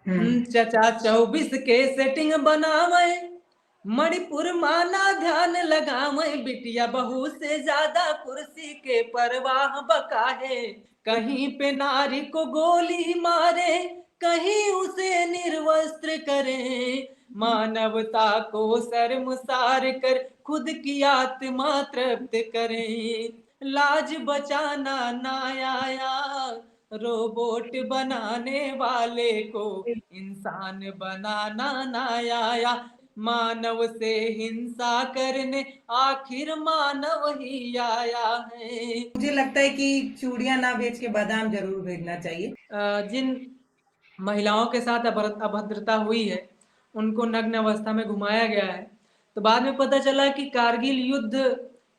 चचा 24 के सेटिंग बनावे, मणिपुर माना ध्यान लगावे, बिटिया बहू से ज्यादा कुर्सी के परवाह बकाहे। कहीं पे नारी को गोली मारे, कहीं उसे निर्वस्त्र करे, मानवता को शर्मसार कर खुद की आत्मा तृप्त करें। लाज बचाना ना आया, रोबोट बनाने वाले को इंसान बनाना ना आया। मानव से हिंसा करने आखिर मानव ही आया है। मुझे लगता है कि चूड़ियां ना बेच के बादाम जरूर भेजना चाहिए। जिन महिलाओं के साथ अभद्रता हुई है, उनको नग्न अवस्था में घुमाया गया है। तो बाद में पता चला कि कारगिल युद्ध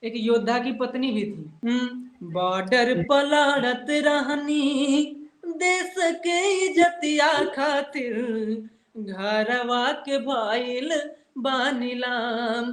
एक योद्धा की पत्नी भी थी। बॉर्डर पलाड़त रहनी, देश के इज्जतिया खातिर, घरवा के भाईल बानीलाम।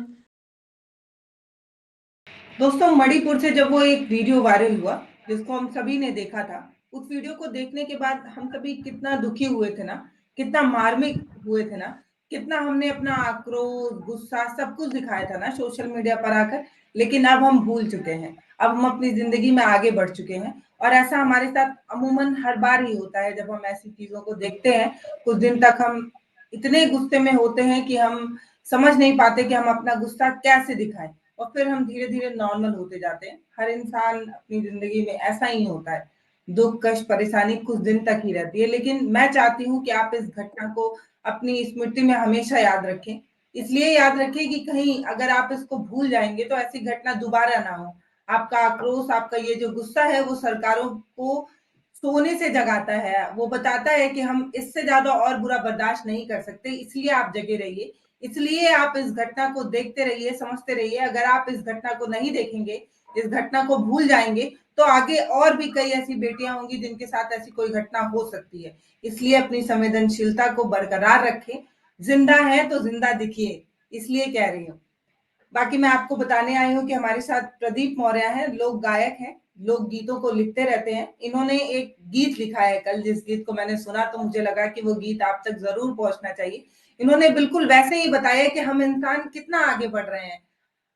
दोस्तों, मणिपुर से जब वो एक वीडियो वायरल हुआ जिसको हम सभी ने देखा था, उस वीडियो को देखने के बाद हम सभी कितना दुखी हुए थे ना, कितना मार्मिक हुए थे ना, कितना हमने अपना आक्रोश, गुस्सा सब कुछ दिखाया था ना सोशल मीडिया पर आकर। लेकिन अब हम भूल चुके हैं, अब हम अपनी जिंदगी में आगे बढ़ चुके हैं। और ऐसा हमारे साथ अमूमन हर बार ही होता है जब हम ऐसी चीजों को देखते हैं। कुछ दिन तक हम इतने गुस्से में होते हैं कि हम समझ नहीं पाते कि हम अपना गुस्सा कैसे दिखाएं, और फिर हम धीरे धीरे नॉर्मल होते जाते हैं। हर इंसान अपनी जिंदगी में ऐसा ही होता है, दुख कष्ट परेशानी कुछ दिन तक ही रहती है। लेकिन मैं चाहती हूँ कि आप इस घटना को अपनी स्मृति में हमेशा याद रखें। इसलिए याद रखें कि कहीं अगर आप इसको भूल जाएंगे तो ऐसी घटना दोबारा ना हो। आपका आक्रोश, आपका ये जो गुस्सा है, वो सरकारों को सोने से जगाता है। वो बताता है कि हम इससे ज्यादा और बुरा बर्दाश्त नहीं कर सकते, इसलिए आप जगे रहिए। इसलिए आप इस घटना को देखते रहिए, समझते रहिए। अगर आप इस घटना को नहीं देखेंगे, इस घटना को भूल जाएंगे, तो आगे और भी कई ऐसी बेटियां होंगी जिनके साथ ऐसी कोई घटना हो सकती है। इसलिए अपनी संवेदनशीलता को बरकरार रखें। जिंदा है तो जिंदा दिखिए, इसलिए कह रही हूँ। बाकी मैं आपको बताने आई हूँ कि हमारे साथ प्रदीप मौर्य हैं, लोक गायक हैं, लोक गीतों को लिखते रहते हैं। इन्होंने एक गीत लिखा है कल, जिस गीत को मैंने सुना तो मुझे लगा कि वो गीत आप तक जरूर पहुंचना चाहिए। इन्होंने बिल्कुल वैसे ही बताया कि हम इंसान कितना आगे बढ़ रहे हैं।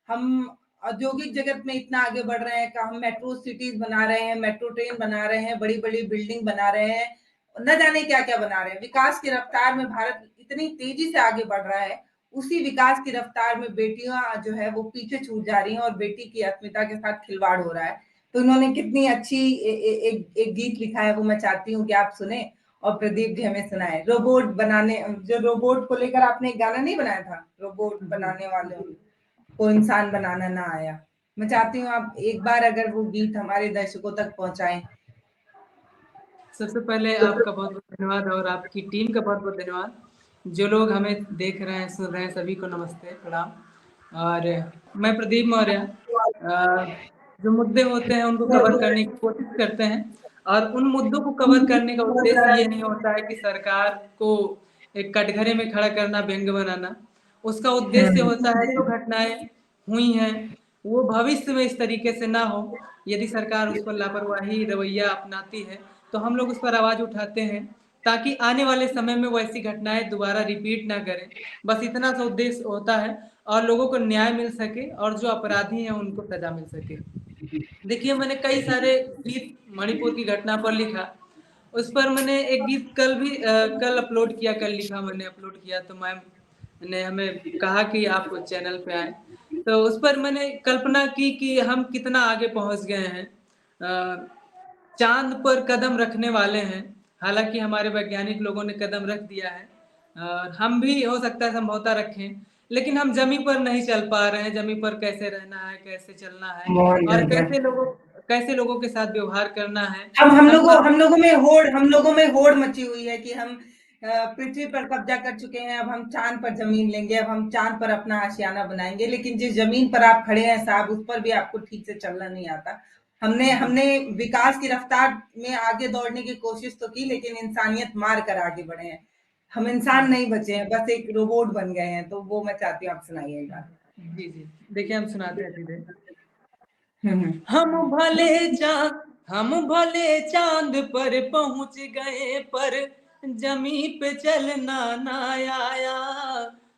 हम औद्योगिक जगत में इतना आगे बढ़ रहे हैं कि हम मेट्रो सिटीज बना रहे हैं, मेट्रो ट्रेन बना रहे हैं, बड़ी बड़ी बिल्डिंग बना रहे हैं, न जाने क्या क्या बना रहे हैं। विकास की रफ्तार में भारत इतनी तेजी से आगे बढ़ रहा है, उसी विकास की रफ्तार में बेटियां जो है वो पीछे छूट जा रही हैं और बेटी की अस्मिता के साथ खिलवाड़ हो रहा है। तो इन्होंने कितनी अच्छी एक गीत लिखा है, वो मैं चाहती हूँ कि आप सुने और प्रदीप जी हमें सुनाए। रोबोट बनाने, जो रोबोट को लेकर आपने एक गाना नहीं बनाया था, रोबोट बनाने वाले को इंसान बनाना ना आया। मैं चाहती हूँ आप एक बार अगर वो गीत हमारे दर्शकों तक पहुंचाएं। सबसे पहले आपका बहुत बहुत धन्यवाद और आपकी टीम का बहुत बहुत धन्यवाद। जो लोग हमें देख रहे हैं, सुन रहे हैं, सभी को नमस्ते, प्रणाम। और मैं प्रदीप मौर्य, जो मुद्दे होते हैं उनको कवर करने की कोशिश करते हैं। और उन मुद्दों को कवर करने का उद्देश्य ये नहीं होता है कि सरकार को एक कटघरे में खड़ा करना, व्यंग्य बनाना। उसका उद्देश्य होता है जो घटनाएं हुई हैं वो भविष्य में इस तरीके से ना हो। यदि सरकार उस पर लापरवाही रवैया अपनाती है तो हम लोग उस पर आवाज उठाते हैं, ताकि आने वाले समय में वैसी घटनाएं दोबारा रिपीट ना करें। बस इतना सा उद्देश्य होता है, और लोगों को न्याय मिल सके और जो अपराधी हैं उनको सजा मिल सके। देखिए, मैंने कई सारे गीत मणिपुर की घटना पर लिखा। उस पर मैंने एक गीत कल अपलोड किया, कल लिखा मैंने, अपलोड किया तो मैम ने हमें कहा कि आप चैनल पे आए। तो उस पर मैंने कल्पना की कि हम कितना आगे पहुंच गए हैं। चांद पर कदम रखने वाले हैं, हालांकि हमारे वैज्ञानिक लोगों ने कदम रख दिया है। हम भी हो सकता है संभवतः रखें, लेकिन हम जमीन पर नहीं चल पा रहे हैं। जमीन पर कैसे रहना है, कैसे चलना है, और कैसे लोगों के साथ व्यवहार करना है। अब हम हम लोगों में होड़ मची हुई है कि हम पृथ्वी पर कब्जा कर चुके हैं। अब हम चांद पर जमीन लेंगे, अब हम चांद पर अपना आशियाना बनाएंगे। लेकिन जिस जमीन पर आप खड़े हैं साहब, उस पर भी आपको ठीक से चलना नहीं आता। हमने हमने विकास की रफ्तार में आगे दौड़ने की कोशिश तो की, लेकिन इंसानियत मार कर आगे बढ़े हैं। हम इंसान नहीं बचे हैं, बस एक रोबोट बन गए हैं। तो वो मैं चाहती हूँ आप सुनाइएगा। जी जी, देखिए हम सुनाते हैं सीधे। हम्म। हम भले चांद पर पहुंच गए, पर जमी पे चलना ना आया,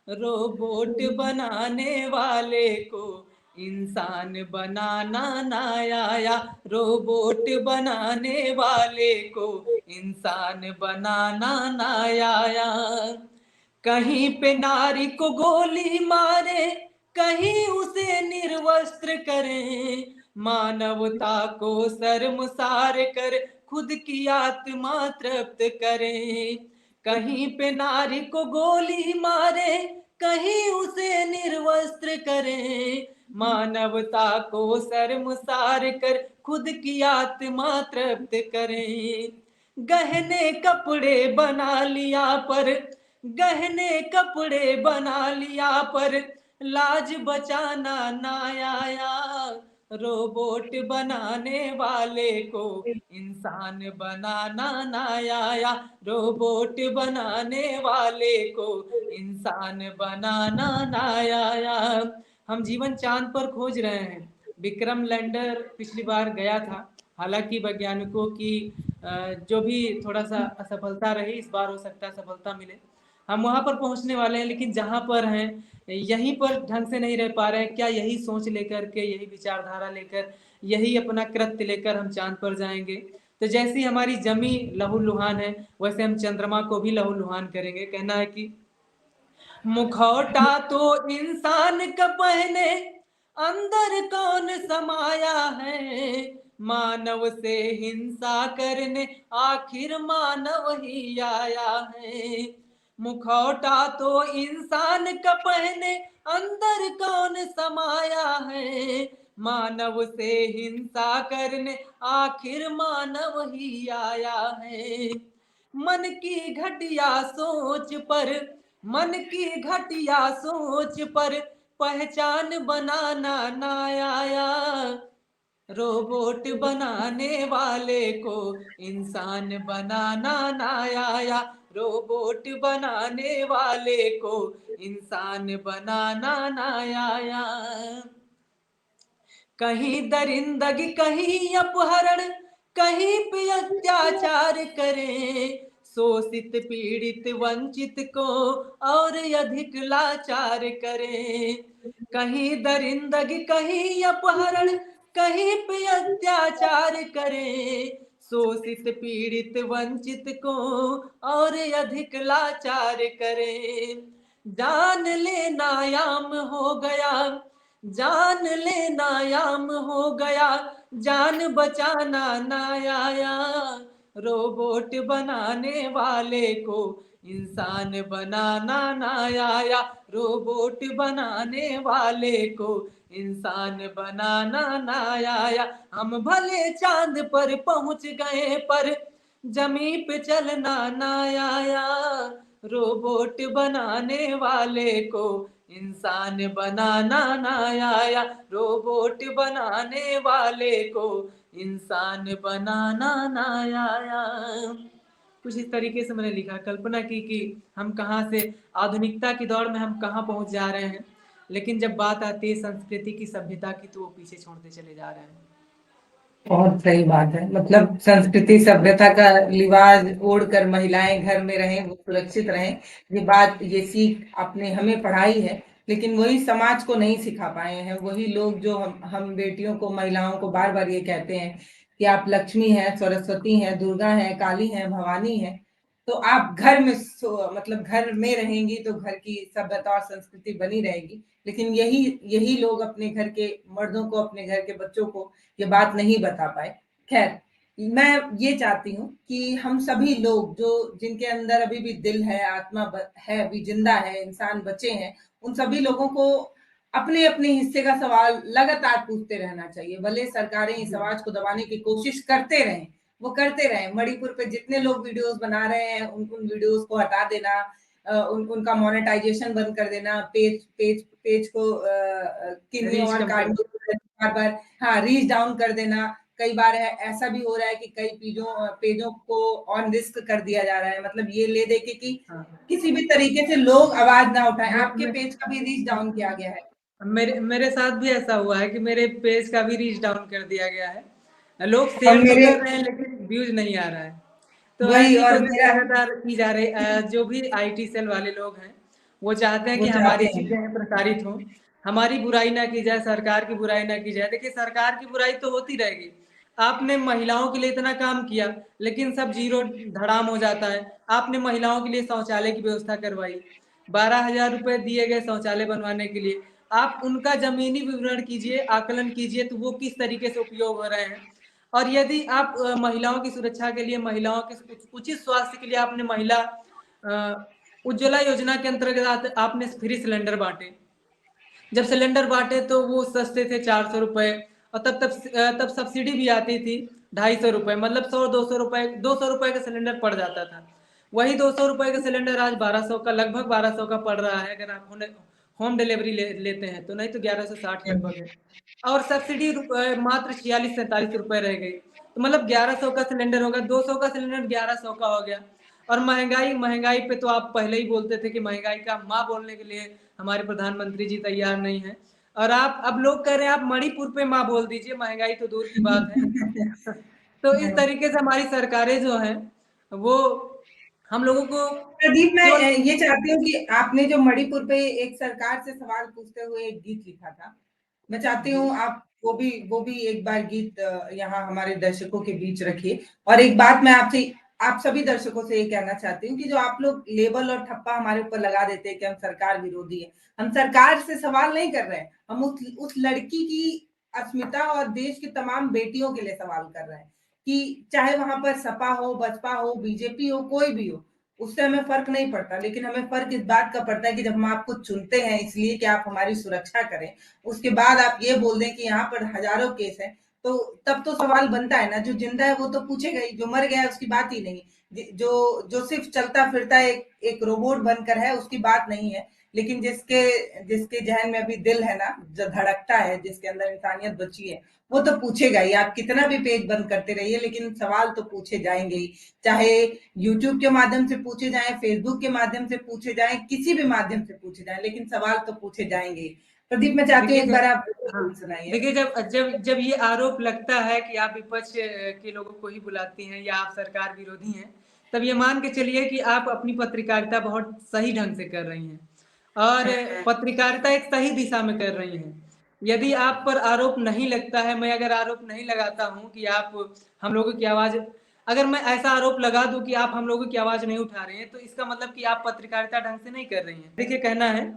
रोबोट बनाने वाले को इंसान बनाना ना आया, रोबोट बनाने वाले को इंसान बनाना ना आया। कहीं पे नारी को गोली मारे, कहीं उसे निर्वस्त्र करें, मानवता को शर्मसार कर खुद की आत्मा तृप्त करें। कहीं पे नारी को गोली मारे, कहीं उसे निर्वस्त्र करें, मानवता को शर्मसार कर खुद की आत्मा तृप्त करें। गहने कपड़े बना लिया पर, गहने कपड़े बना लिया पर लाज बचाना ना आया, रोबोट बनाने वाले को इंसान बनाना ना आया, रोबोट बनाने वाले को इंसान बनाना ना आया। हम जीवन चांद पर खोज रहे हैं। विक्रम लैंडर पिछली बार गया था, हालांकि वैज्ञानिकों की जो भी थोड़ा सा असफलता रही, इस बार हो सकता है सफलता मिले। हम वहां पर पहुंचने वाले हैं, लेकिन जहां पर हैं यहीं पर ढंग से नहीं रह पा रहे हैं। क्या यही सोच लेकर के, यही विचारधारा लेकर, यही अपना कृत्य लेकर हम चांद पर जाएंगे? तो जैसी हमारी जमी लहूलुहान है, वैसे हम चंद्रमा को भी लहूलुहान करेंगे। कहना है कि मुखौटा तो इंसान का पहने, अंदर कौन समाया है, मानव से हिंसा करने आखिर मानव ही आया है। मुखौटा तो इंसान का पहने, अंदर कौन समाया है, मानव से हिंसा करने आखिर मानव ही आया है। मन की घटिया सोच पर, मन की घटिया सोच पर पहचान बनाना ना आया, रोबोट बनाने वाले को इंसान बनाना ना आया, रोबोट बनाने वाले को इंसान बनाना ना आया। कहीं दरिंदगी, कहीं अपहरण, कहीं पे अत्याचार करें, शोषित पीड़ित वंचित को और अधिक लाचार करें। कहीं दरिंदगी, कहीं अपहरण, कहीं पे अत्याचार करें, शोषित पीड़ित वंचित को और अधिक लाचार करें। जान लेना याम हो गया, जान लेना याम हो गया, जान बचाना ना आया, रोबोट बनाने वाले को इंसान बनाना ना आया, रोबोट बनाने वाले को इंसान बनाना ना आया। हम भले चांद पर पहुंच गए, पर जमी पे चलना ना आया, रोबोट बनाने वाले को इंसान बनाना ना आया, रोबोट बनाने वाले को इंसान बनाना ना आया। कुछ इस तरीके से मैंने लिखा, कल्पना की कि हम कहाँ से आधुनिकता की दौड़ में हम कहाँ पहुंच जा रहे हैं, लेकिन जब बात आती है संस्कृति की, सभ्यता की, तो वो पीछे छोड़ते चले जा रहे हैं। बहुत सही बात है। मतलब संस्कृति सभ्यता का लिबास ओढ़कर महिलाएं घर में रहें, वो सुरक्षित रहें, ये बात, ये सीख आपने हमें पढ़ाई है, लेकिन वही समाज को नहीं सिखा पाए हैं। वही लोग जो हम बेटियों को, महिलाओं को बार बार ये कहते हैं कि आप लक्ष्मी हैं, सरस्वती हैं, दुर्गा हैं, काली हैं, भवानी हैं, तो आप घर में मतलब घर में रहेंगी तो घर की सभ्यता और संस्कृति बनी रहेगी। लेकिन यही यही लोग अपने घर के मर्दों को, अपने घर के बच्चों को ये बात नहीं बता पाए। खैर, मैं ये चाहती हूँ कि हम सभी लोग जो, जिनके अंदर अभी भी दिल है, आत्मा है, अभी जिंदा है, इंसान बचे हैं, उन सभी लोगों को अपने अपने हिस्से का सवाल लगातार पूछते रहना चाहिए। भले सरकारें इस आवाज को दबाने की कोशिश करते रहें, वो करते रहें। मणिपुर पे जितने लोग वीडियोस बना रहे हैं, उन वीडियोस को हटा देना, उनका मोनेटाइजेशन बंद कर देना, पेज को किन्हीं और कारणों बार बार, हाँ, रीच डाउन कर देना। कई बार ऐसा भी हो रहा है कि कई पेजों को ऑन रिस्क कर दिया जा रहा है, मतलब ये ले दे के कि किसी भी तरीके से लोग आवाज ना उठाएं। आपके पेज का भी रीच डाउन किया गया है? मेरे साथ भी ऐसा हुआ है कि मेरे पेज का भी रीच डाउन कर दिया गया है। लोग शेयर तो कर रहे हैं, लेकिन व्यूज नहीं आ रहा है। तो वही ऐसी और कोशिश मेरा लगातार की जा रही जो भी आईटी सेल वाले लोग हैं वो चाहते हैं वो कि चाहते हमारी हैं। चीजें प्रसारित हों, हमारी बुराई ना की जाए, सरकार की बुराई ना की जाए। देखिए सरकार की बुराई तो होती रहेगी, आपने महिलाओं के लिए इतना काम किया लेकिन सब जीरो धड़ाम हो जाता है। आपने महिलाओं के लिए शौचालय की व्यवस्था करवाई, 12,000 रुपए दिए गए शौचालय बनवाने के लिए, आप उनका जमीनी विवरण कीजिए, आकलन कीजिए तो वो किस तरीके से उपयोग हो रहे हैं। और यदि आप महिलाओं की सुरक्षा के लिए, महिलाओं के उचित स्वास्थ्य के लिए आपने महिला उज्ज्वला योजना के अंतर्गत आपने फ्री सिलेंडर बांटे। जब सिलेंडर बांटे तो वो सस्ते थे 400 रुपए, और तब सब्सिडी भी आती थी 250 रुपए, मतलब 100-200 रुपए, 200 रुपए का सिलेंडर पड़ जाता था। वही 200 रुपए का सिलेंडर आज 1200 का, लगभग 1200 का पड़ रहा है अगर आप होम डिलीवरी लेते हैं तो, नहीं तो 1160 लगभग है। और सब्सिडी मात्र 46-47 रुपए रह गई, तो मतलब 1100 का सिलेंडर होगा, 200 का सिलेंडर 1100 का हो गया। और महंगाई, महंगाई पे तो आप पहले ही बोलते थे कि महंगाई का माँ बोलने के लिए हमारे प्रधानमंत्री जी तैयार नहीं है, और आप अब लोग कह रहे हैं आप मणिपुर पे माँ बोल दीजिए, महंगाई तो दूर की बात है। तो इस तरीके से हमारी सरकारें जो हैं वो हम लोगों को प्रदीप, मैं केवल ये चाहती हूँ कि आपने जो मणिपुर पे एक सरकार से सवाल पूछते हुए एक गीत लिखा था, मैं चाहती जी हूँ आप वो भी एक बार गीत यहाँ हमारे दर्शकों के बीच रखिए। और एक बात मैं आपसे, आप सभी दर्शकों से ये कहना चाहती हूँ कि जो आप लोग लेबल और ठप्पा हमारे ऊपर लगा देते हैं कि हम सरकार विरोधी है, हम सरकार से सवाल नहीं कर रहे हैं, हम उस लड़की की अस्मिता और देश की तमाम बेटियों के लिए सवाल कर रहे हैं कि चाहे वहां पर सपा हो, बसपा हो, बीजेपी हो, कोई भी हो, उससे हमें फ़र्क नहीं पड़ता। लेकिन हमें फ़र्क इस बात का पड़ता है कि जब हम आपको चुनते हैं इसलिए कि आप हमारी सुरक्षा करें, उसके बाद आप ये बोल दें कि यहाँ पर हज़ारों केस हैं, तो तब तो सवाल बनता है ना। जो ज़िंदा है वो तो पूछेगा ही, जो मर गया है उसकी बात ही नहीं। जो सिर्फ़ चलता-फिरता एक रोबोट बनकर है उसकी बात नहीं है। लेकिन जिसके जिसके ज़हन में अभी दिल है ना, जो धड़कता है, जिसके अंदर इंसानियत बची है, वो तो पूछेगा ही। आप कितना भी पेज बंद करते रहिए लेकिन सवाल तो पूछे जाएँगे ही। चाहे यूट्यूब के माध्यम से पूछे जाएँ, फेसबुक के माध्यम से पूछे जाएँ, किसी भी माध्यम से पूछे जाएँ, लेकिन सवाल तो पूछे जाएँगे ही। प्रदीप, मैं चाहती हूँ देखिए एक बार आप हाँ, सुनाइए। देखिए जब जब जब ये आरोप लगता है कि आप विपक्ष के लोगों को ही बुलाती हैं या आप सरकार विरोधी हैं, तब ये मान के चलिए कि आप अपनी पत्रकारिता बहुत सही ढंग से कर रही हैं और पत्रकारिता एक सही दिशा में कर रही हैं। यदि आप पर आरोप नहीं लगता है, मैं अगर आरोप नहीं लगाता हूँ कि आप हम लोगों की आवाज़, अगर मैं ऐसा आरोप लगा दूँ कि आप हम लोगों की आवाज़ नहीं उठा रहे हैं, तो इसका मतलब कि आप पत्रकारिता ढंग से नहीं कर रही हैं। देखिए कहना है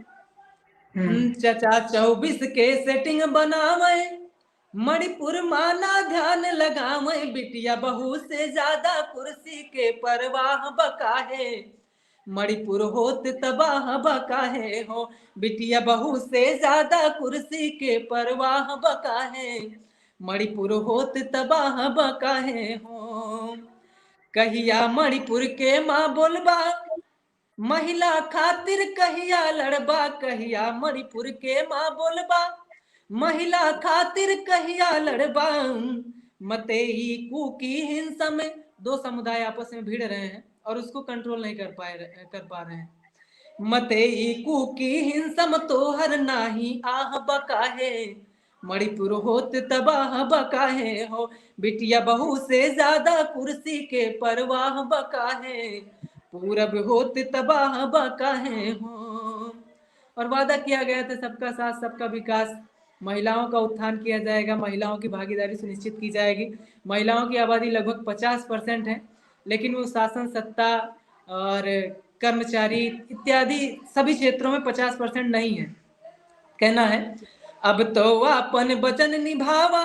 चचा 24 के सेटिंग बनावे, मणिपुर माना ध्यान लगावे, बिटिया बहू से ज्यादा कुर्सी के परवाह बकाहे, मणिपुर होत तबाह बकाहे हो, बिटिया बहू से ज्यादा कुर्सी के परवाह बकाहे, मणिपुर होत तबाह बकाहे हो, कहिया मणिपुर के माँ बोलबा, महिला खातिर कहिया लड़बा, कहिया मणिपुर के माँ बोलबा, महिला खातिर कहिया लड़बा, मतई कुकी हिंसा में दो समुदाय आपस में भिड़ रहे हैं और उसको कंट्रोल नहीं कर पा रहे हैं। मतई कुकी हिंसम तोहर नाही आह बकाहे, मणिपुर होत तबाह बकाहे हो, बिटिया बहू से ज्यादा कुर्सी के परवाह बकाहे, पूरब होत तबाह बकाहे हो। और वादा किया गया था सबका साथ सबका विकास, महिलाओं का उत्थान किया जाएगा, महिलाओं की भागीदारी सुनिश्चित की जाएगी। महिलाओं की आबादी लगभग 50% है, लेकिन वो शासन सत्ता और कर्मचारी इत्यादि सभी क्षेत्रों में 50% नहीं है। कहना है अब तो अपन वचन निभावा,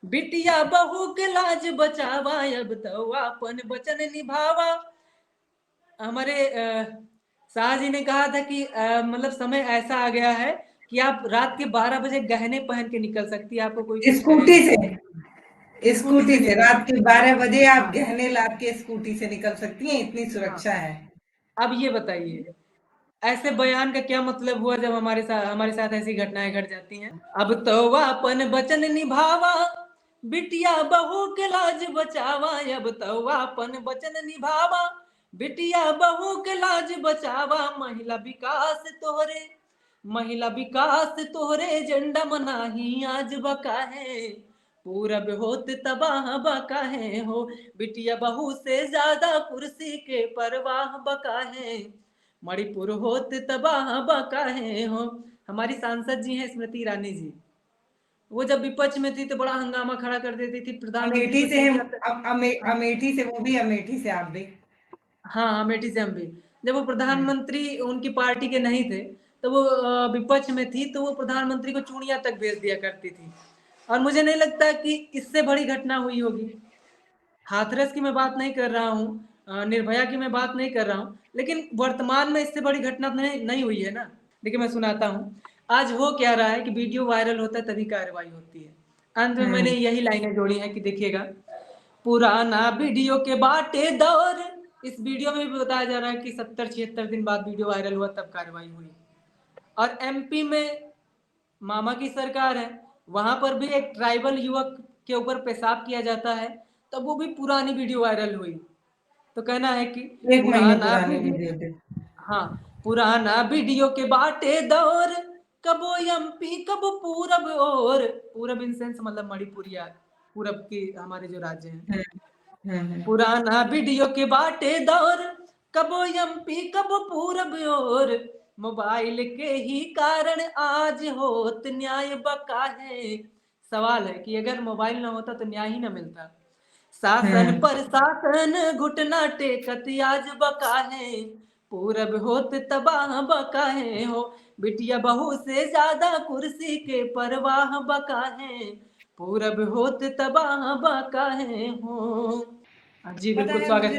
बिटिया बहू के लाज बचावा, अब तो अपन वचन निभावा। हमारे शाह जी ने कहा था कि मतलब समय ऐसा आ गया है कि आप रात के 12 बजे गहने पहन के निकल सकती है, आपको कोई कुछ कहे स्कूटी नहीं। से स्कूटी स्कूटी से से निकल रात के सकती 12 बजे है। आप हाँ गहने लाद के स्कूटी से निकल सकती हैं, इतनी हाँ। सुरक्षा है। अब ये बताइए ऐसे बयान का क्या मतलब हुआ जब हमारे साथ ऐसी घटनाएं घट जाती हैं। अब तो अपन वचन निभावा, बिटिया बहू के लाज बचावा, अब तो अपन वचन निभावा, बिटिया बहू के लाज बचावा, महिला विकास तोहरे एजेंडा मनाही आज बका है, पूरब होत तबाह बकाहे हो, बिटिया बहू से ज्यादा कुर्सी के परवाह बकाहे, मणिपुर होत तबाह बकाहे हो। हमारी सांसद जी हैं स्मृति ईरानी जी, वो जब विपक्ष में थी तो बड़ा हंगामा खड़ा कर देती थी, प्रधानमंत्री अमेठी को से चूड़ियां हम तक। अमेठी से, वो भी अमेठी से आप भी। हाँ, अमेठी से हम भी। जब वो हम्म, प्रधानमंत्री उनकी पार्टी के नहीं थे, तो वो विपक्ष में थी, तो वो प्रधानमंत्री को चूड़ियां तक भेज दिया करती थी। और मुझे नहीं लगता कि इससे बड़ी घटना हुई होगी। हाथरस की मैं बात नहीं कर रहा हूँ, निर्भया की मैं बात नहीं कर रहा हूँ, लेकिन वर्तमान में इससे बड़ी घटना नहीं हुई है ना। देखिए मैं सुनाता हूँ, आज हो क्या रहा है कि वीडियो वायरल होता है तभी कार्रवाई होती है। अंत में मैंने यही लाइनें जोड़ी हैं कि देखिएगा, पुराना वीडियो के बाटे दौर, इस वीडियो में भी बताया जा रहा है कि 70-76 दिन बाद वीडियो वायरल हुआ तब कार्रवाई हुई। और एमपी में मामा की सरकार है, वहां पर भी एक ट्राइबल युवक के ऊपर पेशाब किया जाता है, तब वो भी पुरानी वीडियो वायरल हुई। तो कहना है कि 1 महीने पुराना पुरानी वीडियो, वीडियो थे। हाँ, पुराना वीडियो के बाटे दौर, कबो एमपी कबो पूरब, और पूरब इन सेंस मतलब मणिपुरिया, पूरब की हमारे जो राज्य हैं। पुराना वीडियो के बाटे दौर, कबो एमपी कबो पूरब, और मोबाइल के ही कारण आज होत न्याय बका है। सवाल है कि अगर मोबाइल ना होता तो न्याय ही ना मिलता। शासन पर शासन घुटना टेकत आज बका है, पूरब होत तबाह बका है हो, बिटिया बहू से ज्यादा कुर्सी के परवाह बका है, पूरब होत तबाह बका है हो। जी पता बिल्कुल, है, स्वागत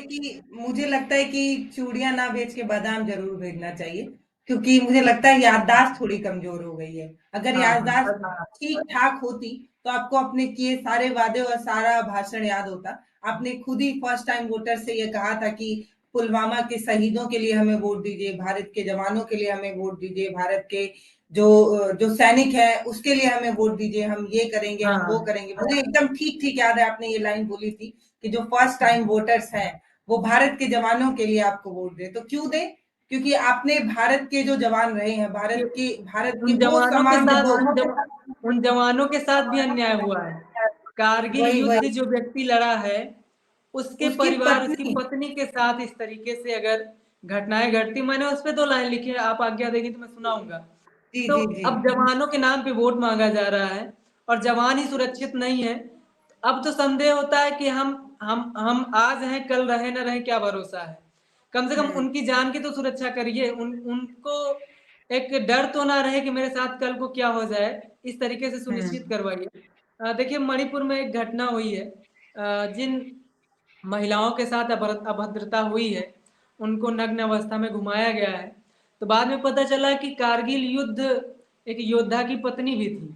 किया है। मुझे लगता है कि चूड़ियां ना बेच के बादाम जरूर भेजना चाहिए, क्योंकि मुझे लगता है याददाश्त थोड़ी कमजोर हो गई है। अगर हाँ याददाश्त हाँ ठीक ठाक होती तो आपको अपने किए सारे वादे और सारा भाषण याद होता। आपने खुद ही फर्स्ट टाइम वोटर से ये कहा था कि पुलवामा के शहीदों के लिए हमें वोट दीजिए, भारत के जवानों के लिए हमें वोट दीजिए, भारत के जो जो सैनिक है उसके लिए हमें वोट दीजिए, हम ये करेंगे, हम वो हाँ करेंगे। मुझे एकदम ठीक ठीक याद है आपने ये लाइन बोली थी कि जो फर्स्ट टाइम वोटर्स हैं वो भारत के जवानों के लिए आपको वोट दे। तो क्यों दे? क्योंकि आपने भारत के जो जवान रहे हैं, कि भारत के उन वो जवानों के समान साथ वो उन जवानों के साथ भी अन्याय हुआ है। कारगिल वही युद्ध वही जो व्यक्ति लड़ा है, उसके उसकी परिवार, उसकी पत्नी। पत्नी के साथ इस तरीके से अगर घटनाएं घटती, मैंने उस पर 2 लाइन लिखी है, आप आज्ञा देंगे तो मैं सुनाऊंगा। जी तो जी जी। अब जवानों के नाम पे वोट मांगा जा रहा है और जवान ही सुरक्षित नहीं है। अब तो संदेह होता है कि हम आज हैं, कल रहे ना रहे, क्या भरोसा है। कम से कम उनकी जान की तो सुरक्षा करिए, उनको एक डर तो ना रहे कि मेरे साथ कल को क्या हो जाए, इस तरीके से सुनिश्चित करवाइए। देखिए मणिपुर में एक घटना हुई है, जिन महिलाओं के साथ अभद्रता हुई है, उनको नग्न अवस्था में घुमाया गया है। तो बाद में पता चला कि कारगिल युद्ध एक योद्धा की पत्नी भी थी।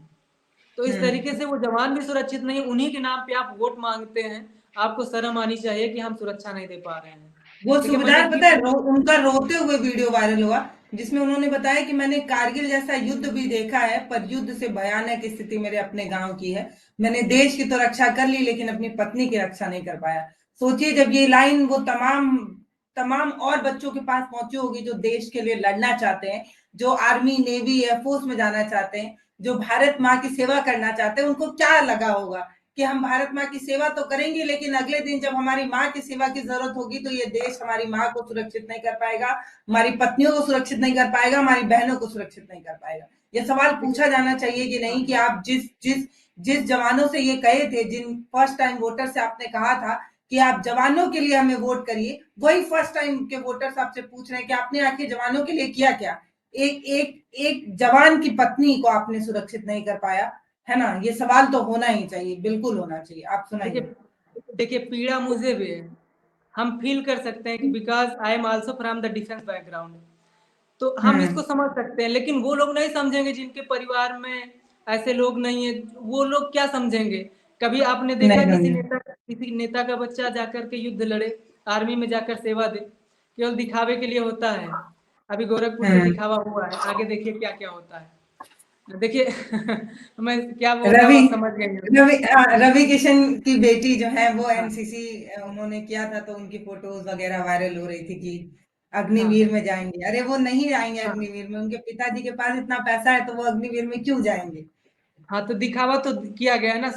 तो इस तरीके से वो जवान भी सुरक्षित नहीं, उन्हीं के नाम पे आप वोट मांगते हैं। आपको शर्म आनी चाहिए कि हम सुरक्षा नहीं दे पा रहे हैं। वो देखिए मैंने सूबेदार पता है उनका रोते हुए वीडियो वायरल हुआ, जिसमें उन्होंने बताया कि मैंने कारगिल जैसा युद्ध भी देखा है, पर युद्ध से भयानक स्थिति मेरे अपने गांव की है। मैंने देश की तो रक्षा कर ली, लेकिन अपनी पत्नी की रक्षा नहीं कर पाया। सोचिए जब ये लाइन वो तमाम तमाम और बच्चों के पास पहुंची होगी जो देश के लिए लड़ना चाहते हैं, जो आर्मी नेवी एयरफोर्स में जाना चाहते हैं, जो भारत माँ की सेवा करना चाहते हैं, उनको क्या लगा होगा कि हम भारत माँ की सेवा तो करेंगे, लेकिन अगले दिन जब हमारी माँ की सेवा की जरूरत होगी तो ये देश हमारी माँ को सुरक्षित नहीं कर पाएगा, हमारी पत्नियों को सुरक्षित नहीं कर पाएगा, हमारी बहनों को सुरक्षित नहीं कर पाएगा। ये सवाल पूछा जाना चाहिए कि नहीं, कि आप जिस जिस जिस जवानों से ये कहे थे, जिन फर्स्ट टाइम वोटर से आपने कहा था कि आप जवानों के लिए हमें वोट करिए, वही फर्स्ट टाइम के वोटर्स आपसे पूछ रहे हैं कि आपने आखिर जवानों के लिए किया क्या? एक एक एक जवान की पत्नी को आपने सुरक्षित नहीं कर पाया, है ना? ये सवाल तो होना ही चाहिए, बिल्कुल होना चाहिए। आप देखिए सुनाइए। देखिए पीड़ा मुझे भी है, हम फील कर सकते हैं कि because I am also from the defence background, तो हम इसको समझ सकते हैं। लेकिन वो लोग नहीं समझेंगे जिनके परिवार में ऐसे लोग नहीं है, वो लोग क्या समझेंगे। कभी आपने देखा नहीं समझे। किसी नेता का बच्चा जाकर के युद्ध लड़े, आर्मी में जाकर सेवा दे, केवल दिखावे के लिए होता है। अभी गोरखपुर से हम्म। दिखावा हुआ है, आगे देखिए क्या क्या होता है। देखिए मैं क्या बोल रहा रवि हूँ आप समझ गए होंगे। रवि किशन की बेटी जो है वो हाँ एनसीसी उन्होंने किया था, तो उनकी फोटोज वगैरह वायरल हो रही थी कि हाँ अग्निवीर में जाएंगे। अरे वो नहीं जाएंगे हाँ अग्निवीर में, उनके पिताजी के पास इतना पैसा है तो वो अग्निवीर में क्यों जाएंगे? हाँ, तो दिखावा तो किया गया ना,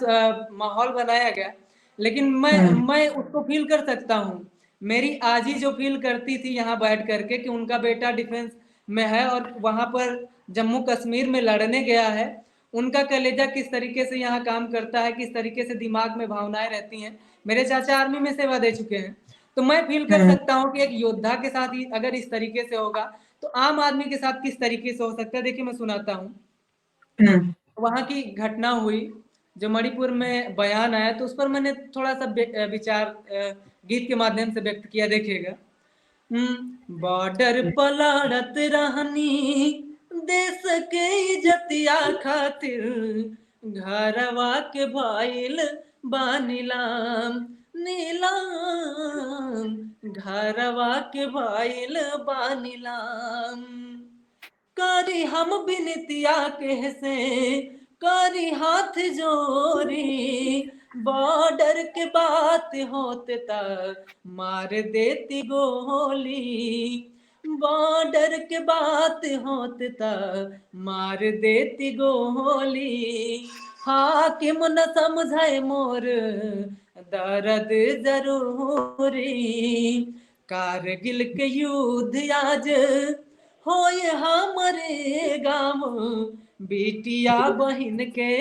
माहौल बनाया गया, लेकिन मैं उसको फील कर सकता हूँ। मेरी आजी जो फील करती थी यहाँ बैठ करके कि उनका बेटा डिफेंस में है और वहाँ पर जम्मू कश्मीर में लड़ने गया है, उनका कलेजा किस तरीके से यहाँ काम करता है, किस तरीके से दिमाग में भावनाएं रहती हैं। मेरे चाचा आर्मी में सेवा दे चुके हैं, तो मैं फील कर सकता हूँ कि एक योद्धा के साथ ही अगर इस तरीके से होगा तो आम आदमी के साथ किस तरीके से हो सकता है। देखिए, मैं सुनाता हूँ। वहाँ की घटना हुई जो मणिपुर में बयान आया, तो उस पर मैंने थोड़ा सा विचार गीत के माध्यम से व्यक्त किया। देखिएगा। बॉर्डर पलड़त रहनी देश के इज्जतिया खातिर, घरवा के भइल बानीलाम नीलाम, घरवा के भइल बानीलाम। करी हम बिनतिया के से करी हाथ जोरी, बॉर्डर के बात होते तक मार देती गोली, बॉर्डर के बात होते तक मार देती गोली। हाकिम न समझे मोर दर्द जरूरी, कारगिल के युद्ध आज होए हमारे गाँव, बेटिया बहन के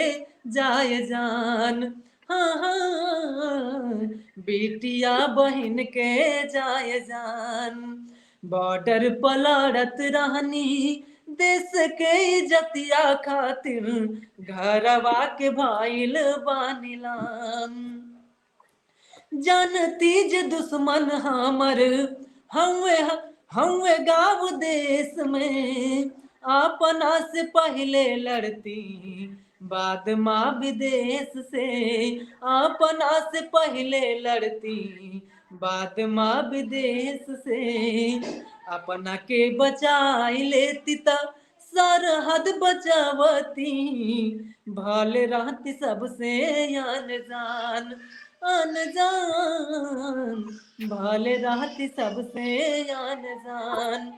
जाए जान। हाँ हाँ, बेटिया बहन के जाए जान। बॉर्डर पलड़त रहनी देश के इज्जतिया खातिर, घरवा के भाईल बानीलाम। जानती जे दुश्मन हमर हवे गाँव देश में, अपना से पहले लड़ती बाद माँ विदेश से, अपना से पहले लड़ती बाद माँ विदेश से, अपना के बचाई लेती त सरहद बचावती, भले रहती सबसे अनजान अनजान, भले रहती सबसे अनजान।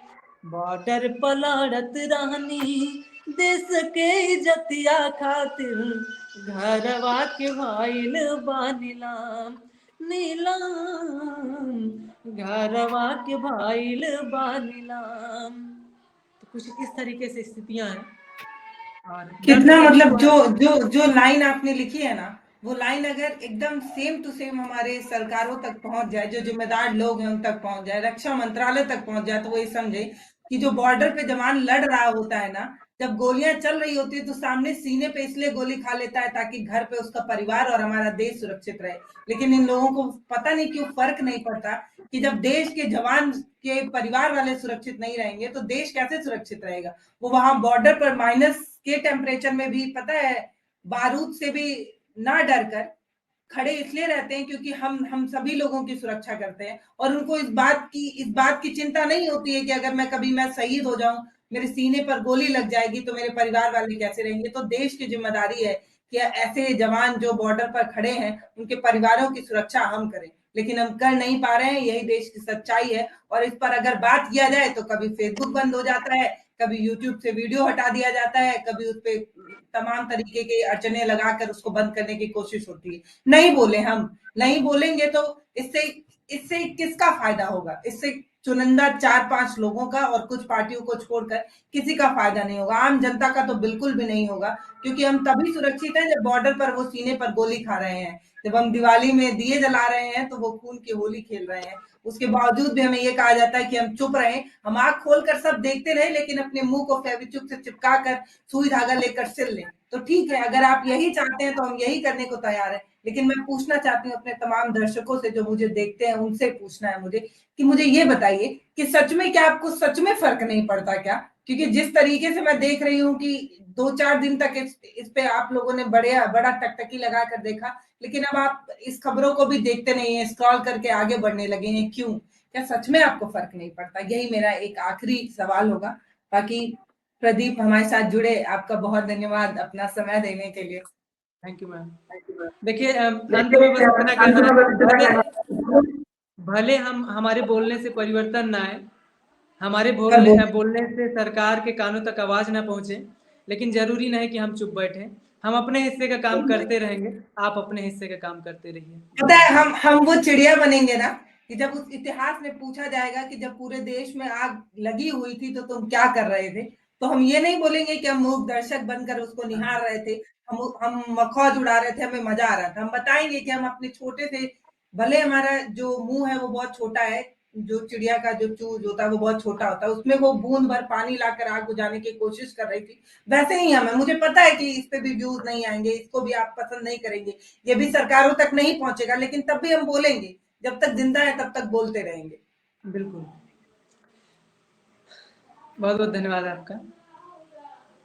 बॉर्डर पलड़त रहनी देश के इज्जतिया खातिर, घरवा के भाईल बानीलाम नीलाम, घरवा के भाईल बानीलाम। तो कुछ इस तरीके से स्थितियां हैं। और कितना मतलब जो लाइन आपने लिखी है ना, वो लाइन अगर एकदम सेम टू सेम हमारे सरकारों तक पहुंच जाए, जो जिम्मेदार लोग हैं उन तक पहुंच जाए, रक्षा मंत्रालय तक पहुंच जाए, तो वो ये समझे कि जो बॉर्डर पे जवान लड़ रहा होता है ना, जब गोलियां चल रही होती है तो सामने सीने पे इसलिए गोली खा लेता है ताकि घर पे उसका परिवार और हमारा देश सुरक्षित रहे। लेकिन इन लोगों को पता नहीं क्यों फर्क नहीं पड़ता कि जब देश के जवान के परिवार वाले सुरक्षित नहीं रहेंगे तो देश कैसे सुरक्षित रहेगा। वो वहां बॉर्डर पर माइनस के टेम्परेचर में भी, पता है, बारूद से भी ना डर कर खड़े इसलिए रहते हैं क्योंकि हम सभी लोगों की सुरक्षा करते हैं, और उनको इस बात की चिंता नहीं होती है कि अगर मैं शहीद हो जाऊं, मेरे सीने पर गोली लग जाएगी तो मेरे परिवार वाले कैसे रहेंगे। तो देश की जिम्मेदारी है कि ऐसे जवान जो बॉर्डर पर खड़े हैं उनके परिवारों की सुरक्षा हम करें, लेकिन हम कर नहीं पा रहे हैं। यही देश की सच्चाई है। और इस पर अगर बात किया जाए तो कभी फेसबुक बंद हो जाता है, कभी यूट्यूब से वीडियो हटा दिया जाता है, कभी उस पे तमाम तरीके के अड़चने लगाकर उसको बंद करने की कोशिश होती है। नहीं बोले, हम नहीं बोलेंगे तो इससे इससे किसका फायदा होगा? इससे चुनिंदा 4-5 लोगों का और कुछ पार्टियों को छोड़कर किसी का फायदा नहीं होगा। आम जनता का तो बिल्कुल भी नहीं होगा, क्योंकि हम तभी सुरक्षित हैं जब बॉर्डर पर वो सीने पर गोली खा रहे हैं, जब हम दिवाली में दिए जला रहे हैं तो वो खून की होली खेल रहे हैं। उसके बावजूद भी हमें ये कहा जाता है कि हम चुप रहें, हम आंख खोलकर सब देखते रहे लेकिन अपने मुंह को फेविक्विक से चिपका कर सुई धागा लेकर सिल लें। तो ठीक है, अगर आप यही चाहते हैं तो हम यही करने को तैयार हैं। लेकिन मैं पूछना चाहती हूँ अपने तमाम दर्शकों से जो मुझे देखते हैं, उनसे पूछना है मुझे कि मुझे ये बताइए कि सच में क्या आपको सच में फर्क नहीं पड़ता क्या? क्योंकि जिस तरीके से मैं देख रही हूँ कि 2-4 दिन तक इस पे आप लोगों ने बड़ा टकटकी लगा कर देखा, लेकिन अब आप इस खबरों को भी देखते नहीं है, स्क्रॉल करके आगे बढ़ने लगे हैं, क्यों? क्या सच में आपको फर्क नहीं पड़ता? यही मेरा एक आखिरी सवाल होगा। बाकी प्रदीप हमारे साथ जुड़े, आपका बहुत धन्यवाद अपना समय देने के लिए। Thank you ma'am. देखिए, अंत में बस इतना कहना है, भले हम हमारे बोलने से परिवर्तन ना आए, हमारे बोलने से सरकार के कानों तक आवाज ना पहुंचे, लेकिन जरूरी नहीं कि हम चुप बैठे। हम अपने हिस्से का काम करते रहेंगे, आप अपने हिस्से का काम करते रहिए। पता है हम वो चिड़िया बनेंगे ना कि जब उस इतिहास में पूछा जाएगा कि जब पूरे देश में आग लगी हुई थी तो तुम क्या कर रहे थे, तो हम ये नहीं बोलेंगे कि हम मूक दर्शक बनकर उसको निहार रहे थे, हम मखौज उड़ा रहे थे, हमें मजा आ रहा था। हम बताएंगे कि हम अपने छोटे से, भले हमारा जो मुंह है वो बहुत छोटा है, जो चिड़िया का जो चूज होता है वो बहुत छोटा होता है, उसमें वो बूंद भर पानी लाकर आग बुझाने की कोशिश कर रही थी, वैसे ही हम है। मुझे पता है कि इस पे भी व्यूज नहीं आएंगे, इसको भी आप पसंद नहीं करेंगे, ये भी सरकारों तक नहीं पहुंचेगा, लेकिन तब भी हम बोलेंगे, जब तक जिंदा है तब तक बोलते रहेंगे। बिल्कुल। बहुत बहुत धन्यवाद आपका।